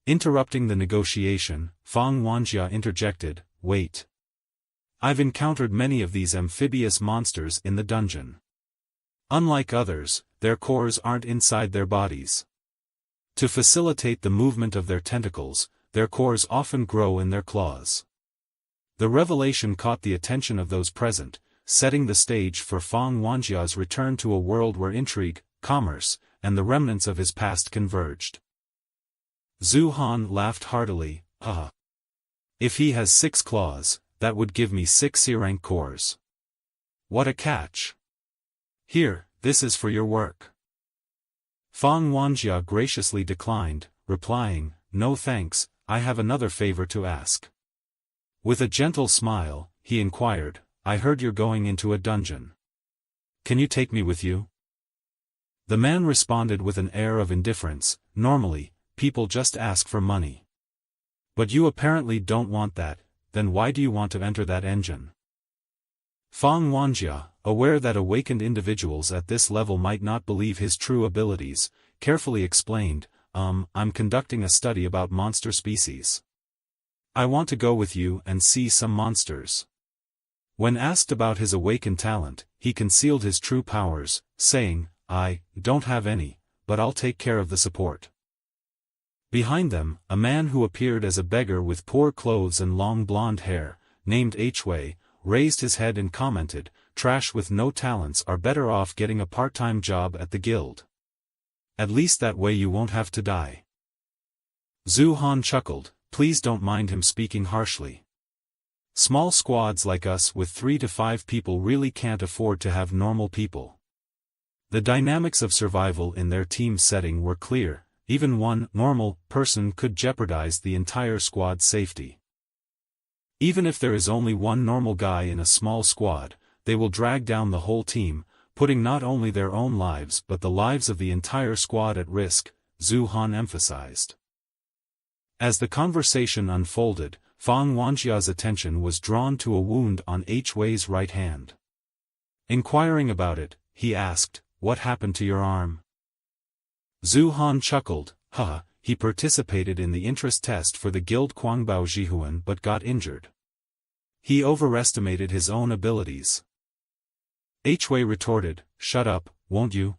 Interrupting the negotiation, Fang Wanjie interjected, "Wait. I've encountered many of these amphibious monsters in the dungeon. Unlike others, their cores aren't inside their bodies. To facilitate the movement of their tentacles, their cores often grow in their claws." The revelation caught the attention of those present, setting the stage for Fang Wanjie's return to a world where intrigue, commerce, and the remnants of his past converged. Zhu Han laughed heartily, "Ah. If he has 6 claws, that would give me 6 C-rank cores. What a catch. Here, this is for your work." Fang Wanjie graciously declined, replying, "No thanks, I have another favor to ask." With a gentle smile, he inquired, "I heard you're going into a dungeon. Can you take me with you?" The man responded with an air of indifference, "Normally, people just ask for money. But you apparently don't want that, then why do you want to enter that engine?" Fang Wanjie, aware that awakened individuals at this level might not believe his true abilities, carefully explained, I'm conducting a study about monster species. I want to go with you and see some monsters." When asked about his awakened talent, he concealed his true powers, saying, "I don't have any, but I'll take care of the support." Behind them, a man who appeared as a beggar with poor clothes and long blonde hair, named Hui, raised his head and commented, "Trash with no talents are better off getting a part-time job at the guild. At least that way you won't have to die." Zhu Han chuckled, "Please don't mind him speaking harshly. Small squads like us with 3 to 5 people really can't afford to have normal people." The dynamics of survival in their team setting were clear, even one normal person could jeopardize the entire squad's safety. Even if there is only one normal guy in a small squad, they will drag down the whole team, putting not only their own lives but the lives of the entire squad at risk, Zhu Han emphasized. As the conversation unfolded, Fang Wanjie's attention was drawn to a wound on Hui's right hand. Inquiring about it, he asked, "What happened to your arm?" Zhu Han chuckled, he participated in the interest test for the guild Quangbao Jihuan but got injured. He overestimated his own abilities. Hui retorted, "Shut up, won't you?"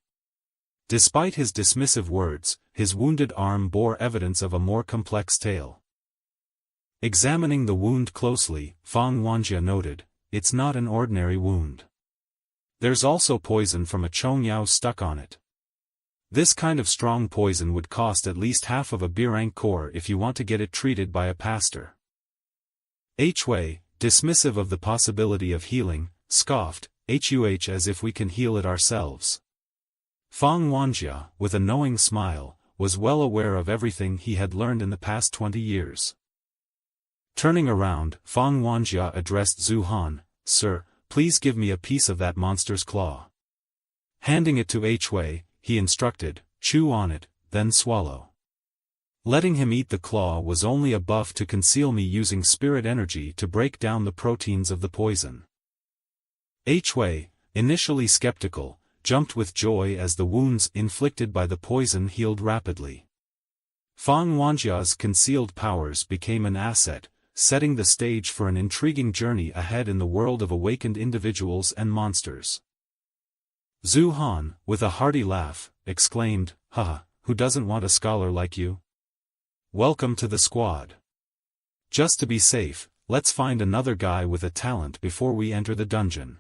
Despite his dismissive words, his wounded arm bore evidence of a more complex tale. Examining the wound closely, Fang Wanjie noted, "It's not an ordinary wound. There's also poison from a Chongyao stuck on it. This kind of strong poison would cost at least half of a birang core if you want to get it treated by a pastor." Hui, dismissive of the possibility of healing, scoffed, as if we can heal it ourselves." Fang Wanjie, with a knowing smile, was well aware of everything he had learned in the past 20 years. Turning around, Fang Wanjie addressed Zhu Han, "Sir, please give me a piece of that monster's claw." Handing it to Hui, he instructed, "Chew on it, then swallow." Letting him eat the claw was only a buff to conceal me using spirit energy to break down the proteins of the poison. Hui, initially skeptical, jumped with joy as the wounds inflicted by the poison healed rapidly. Fang Wanjie's concealed powers became an asset, setting the stage for an intriguing journey ahead in the world of awakened individuals and monsters. Zhu Han, with a hearty laugh, exclaimed, "Who doesn't want a scholar like you? Welcome to the squad. Just to be safe, let's find another guy with a talent before we enter the dungeon."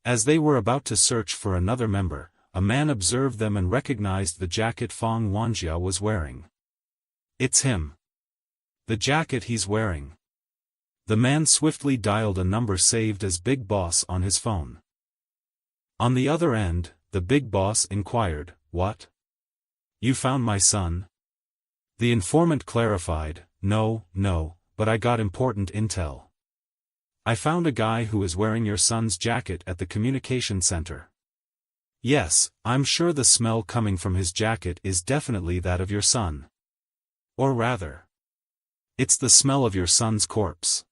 As they were about to search for another member, a man observed them and recognized the jacket Fang Wanjie was wearing. "It's him. The jacket he's wearing." The man swiftly dialed a number saved as Big Boss on his phone. On the other end, the Big Boss inquired, "What? You found my son?" The informant clarified, No, but I got important intel. I found a guy who is wearing your son's jacket at the communication center." "Yes, I'm sure the smell coming from his jacket is definitely that of your son. Or rather, it's the smell of your son's corpse."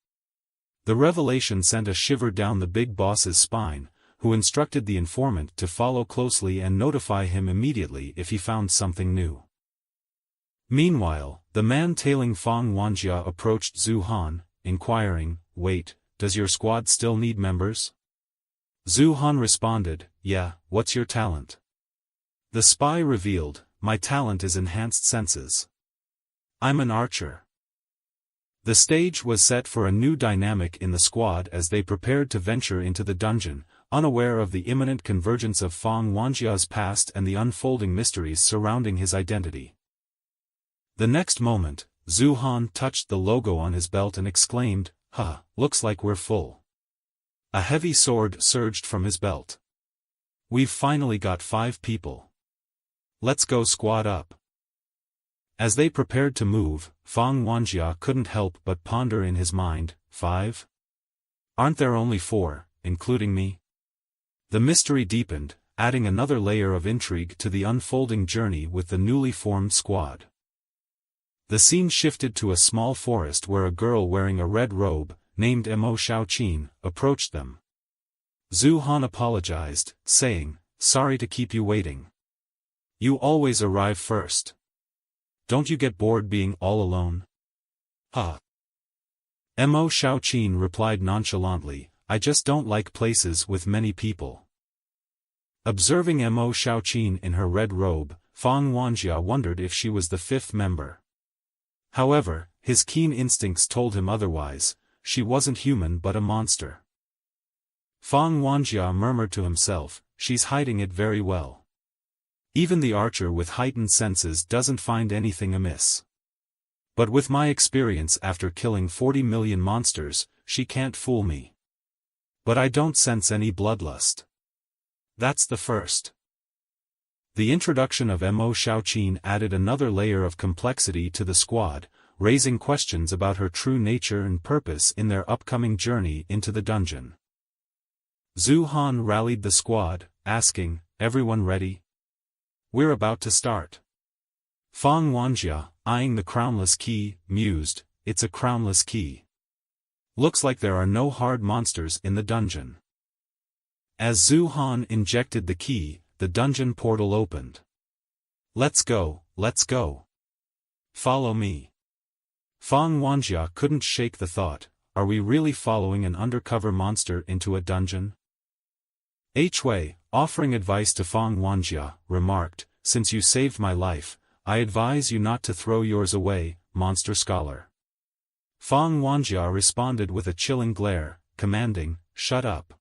The revelation sent a shiver down the Big Boss's spine, who instructed the informant to follow closely and notify him immediately if he found something new. Meanwhile, the man tailing Fang Wanjie approached Zhu Han, inquiring, "Wait, does your squad still need members?" Zhu Han responded, "Yeah, what's your talent?" The spy revealed, "My talent is enhanced senses. I'm an archer." The stage was set for a new dynamic in the squad as they prepared to venture into the dungeon, unaware of the imminent convergence of Fang Wanjie's past and the unfolding mysteries surrounding his identity. The next moment, Zhu Han touched the logo on his belt and exclaimed, "Looks like we're full." A heavy sword surged from his belt. "We've finally got 5 people. Let's go squad up." As they prepared to move, Fang Wanjie couldn't help but ponder in his mind, 5? Aren't there only 4, including me? The mystery deepened, adding another layer of intrigue to the unfolding journey with the newly formed squad. The scene shifted to a small forest where a girl wearing a red robe, named Mo Shaoqin, approached them. Zhu Han apologized, saying, "Sorry to keep you waiting. You always arrive first. Don't you get bored being all alone?" Mo Shaoqin replied nonchalantly, "I just don't like places with many people." Observing Mo Shaoqin in her red robe, Fang Wanjie wondered if she was the 5th member. However, his keen instincts told him otherwise, she wasn't human but a monster. Fang Wanjie murmured to himself, "She's hiding it very well. Even the archer with heightened senses doesn't find anything amiss. But with my experience after killing 40 million monsters, she can't fool me. But I don't sense any bloodlust. That's the first." The introduction of Mo Shaoqin added another layer of complexity to the squad, raising questions about her true nature and purpose in their upcoming journey into the dungeon. Zhu Han rallied the squad, asking, "Everyone ready? We're about to start." Fang Wanjie, eyeing the crownless key, mused, it's a crownless key. Looks like there are no hard monsters in the dungeon. As Zhu Han injected the key, the dungeon portal opened. Let's go, let's go. Follow me. Fang Wanjie couldn't shake the thought, are we really following an undercover monster into a dungeon? Hui, offering advice to Fang Wanjie, remarked, since you saved my life, I advise you not to throw yours away, monster scholar. Fang Wanjie responded with a chilling glare, commanding, shut up.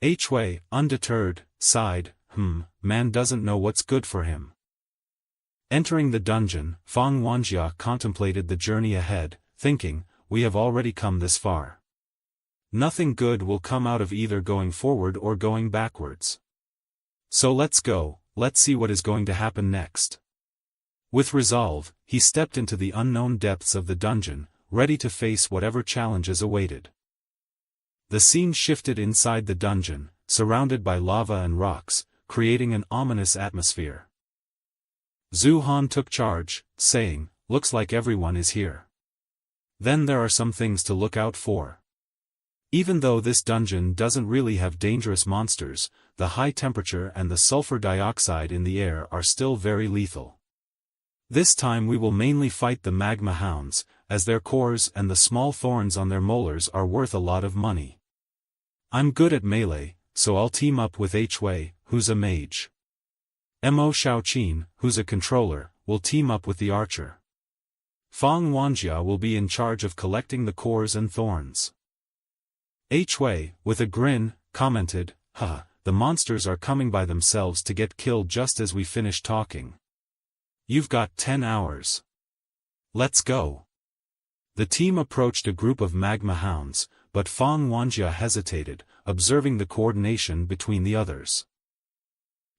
Hui, undeterred, sighed, man doesn't know what's good for him. Entering the dungeon, Fang Wanjie contemplated the journey ahead, thinking, we have already come this far. Nothing good will come out of either going forward or going backwards. So let's go, let's see what is going to happen next. With resolve, he stepped into the unknown depths of the dungeon, ready to face whatever challenges awaited. The scene shifted inside the dungeon, surrounded by lava and rocks, creating an ominous atmosphere. Zhu Han took charge, saying, looks like everyone is here. Then there are some things to look out for. Even though this dungeon doesn't really have dangerous monsters, the high temperature and the sulfur dioxide in the air are still very lethal. This time we will mainly fight the magma hounds, as their cores and the small thorns on their molars are worth a lot of money. I'm good at melee, so I'll team up with Hui, who's a mage. Mo Shaoqin, who's a controller, will team up with the archer. Fang Wanjie will be in charge of collecting the cores and thorns. Hui, with a grin, commented, the monsters are coming by themselves to get killed just as we finish talking. You've got 10 hours. Let's go. The team approached a group of magma hounds, but Fang Wanjie hesitated, observing the coordination between the others.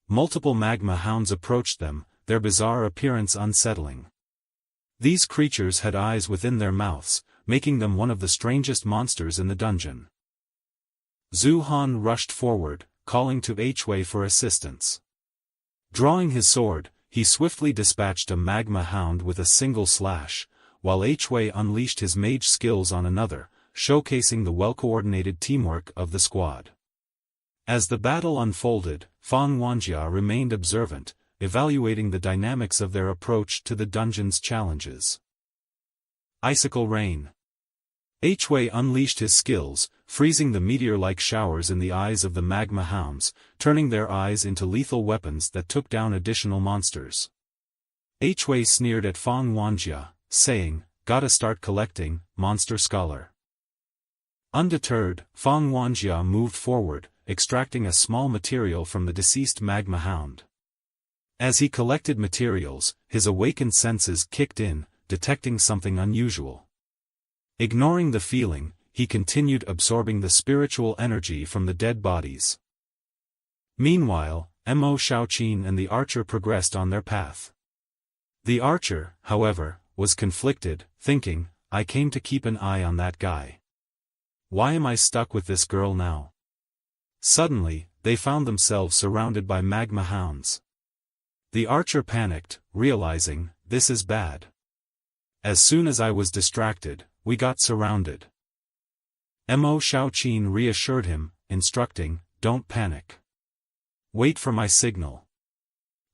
Multiple magma hounds approached them, their bizarre appearance unsettling. These creatures had eyes within their mouths, making them one of the strangest monsters in the dungeon. Zhu Han rushed forward, calling to Hui for assistance. Drawing his sword, he swiftly dispatched a magma hound with a single slash, while Hui unleashed his mage skills on another, showcasing the well-coordinated teamwork of the squad. As the battle unfolded, Fang Wanjie remained observant, evaluating the dynamics of their approach to the dungeon's challenges. Icicle Rain. Hui unleashed his skills, freezing the meteor-like showers in the eyes of the magma hounds, turning their eyes into lethal weapons that took down additional monsters. Hui sneered at Fang Wanjie, saying, gotta start collecting, monster scholar. Undeterred, Fang Wanjie moved forward, extracting a small material from the deceased magma hound. As he collected materials, his awakened senses kicked in, detecting something unusual. Ignoring the feeling, he continued absorbing the spiritual energy from the dead bodies. Meanwhile, Mo Shaoqin and the archer progressed on their path. The archer, however, was conflicted, thinking, I came to keep an eye on that guy. Why am I stuck with this girl now? Suddenly, they found themselves surrounded by magma hounds. The archer panicked, realizing, this is bad. As soon as I was distracted, we got surrounded. Mo Shaoqin reassured him, instructing, don't panic. Wait for my signal.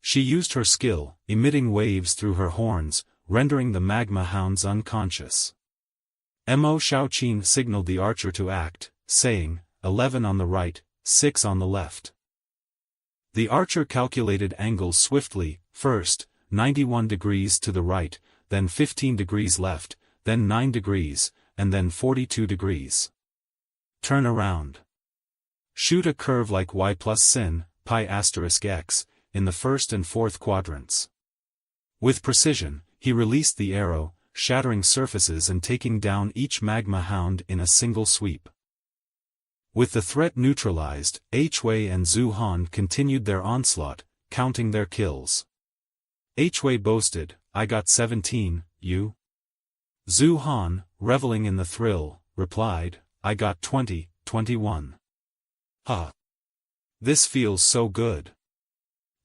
She used her skill, emitting waves through her horns, rendering the magma hounds unconscious. Mo Shaoqin signaled the archer to act, saying, 11 on the right, 6 on the left. The archer calculated angles swiftly, first, 91 degrees to the right, then 15 degrees left, then 9 degrees, and then 42 degrees. Turn around. Shoot a curve like y plus sin, pi asterisk x, in the first and fourth quadrants. With precision, he released the arrow, shattering surfaces and taking down each magma hound in a single sweep. With the threat neutralized, Hui and Zhu Han continued their onslaught, counting their kills. Hui boasted, I got 17, you? Zhu Han, reveling in the thrill, replied, I got 20, 21. This feels so good.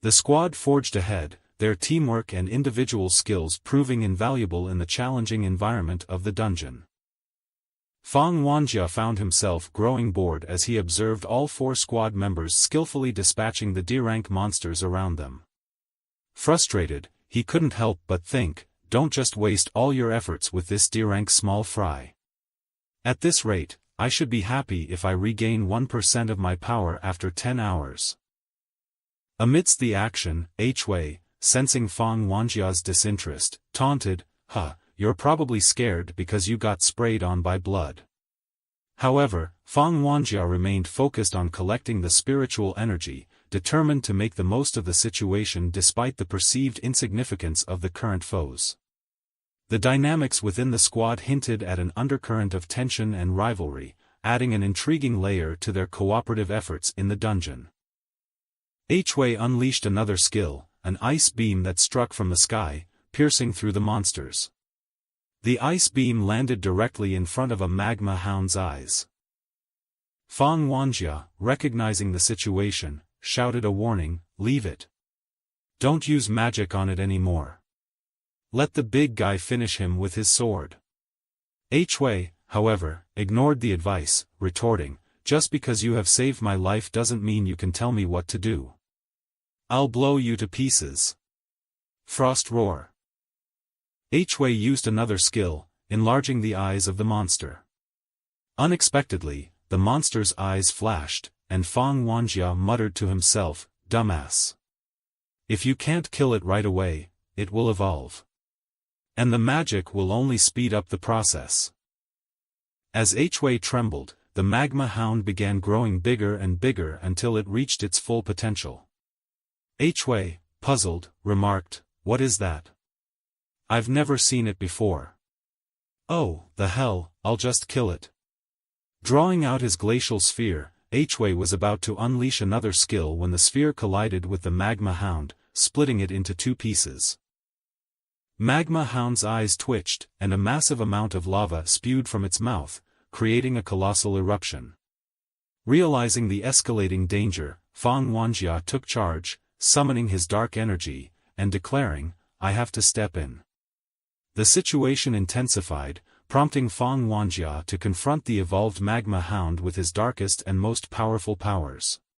The squad forged ahead, their teamwork and individual skills proving invaluable in the challenging environment of the dungeon. Fang Wanjie found himself growing bored as he observed all 4 squad members skillfully dispatching the D-rank monsters around them. Frustrated, he couldn't help but think, don't just waste all your efforts with this D-rank small fry. At this rate, I should be happy if I regain 1% of my power after 10 hours. Amidst the action, Hui, sensing Fang Wanjie's disinterest, taunted, you're probably scared because you got sprayed on by blood. However, Fang Wanjie remained focused on collecting the spiritual energy, determined to make the most of the situation despite the perceived insignificance of the current foes. The dynamics within the squad hinted at an undercurrent of tension and rivalry, adding an intriguing layer to their cooperative efforts in the dungeon. Hui unleashed another skill, an ice beam that struck from the sky, piercing through the monsters. The ice beam landed directly in front of a magma hound's eyes. Fang Wanjie, recognizing the situation, shouted a warning, "Leave it. Don't use magic on it anymore. Let the big guy finish him with his sword." Hui, however, ignored the advice, retorting, "Just because you have saved my life doesn't mean you can tell me what to do. I'll blow you to pieces." Frost roar. Hui used another skill, enlarging the eyes of the monster. Unexpectedly, the monster's eyes flashed, and Fang Wanjie muttered to himself, "Dumbass. If you can't kill it right away, it will evolve. And the magic will only speed up the process." As Hui trembled, the magma hound began growing bigger and bigger until it reached its full potential. Hui, puzzled, remarked, "What is that? I've never seen it before." "Oh, the hell, I'll just kill it." Drawing out his glacial sphere, Hui was about to unleash another skill when the sphere collided with the magma hound, splitting it into 2 pieces. Magma hound's eyes twitched, and a massive amount of lava spewed from its mouth, creating a colossal eruption. Realizing the escalating danger, Fang Wanjie took charge, summoning his dark energy, and declaring, "I have to step in." The situation intensified, prompting Fang Wanjie to confront the evolved magma hound with his darkest and most powerful powers.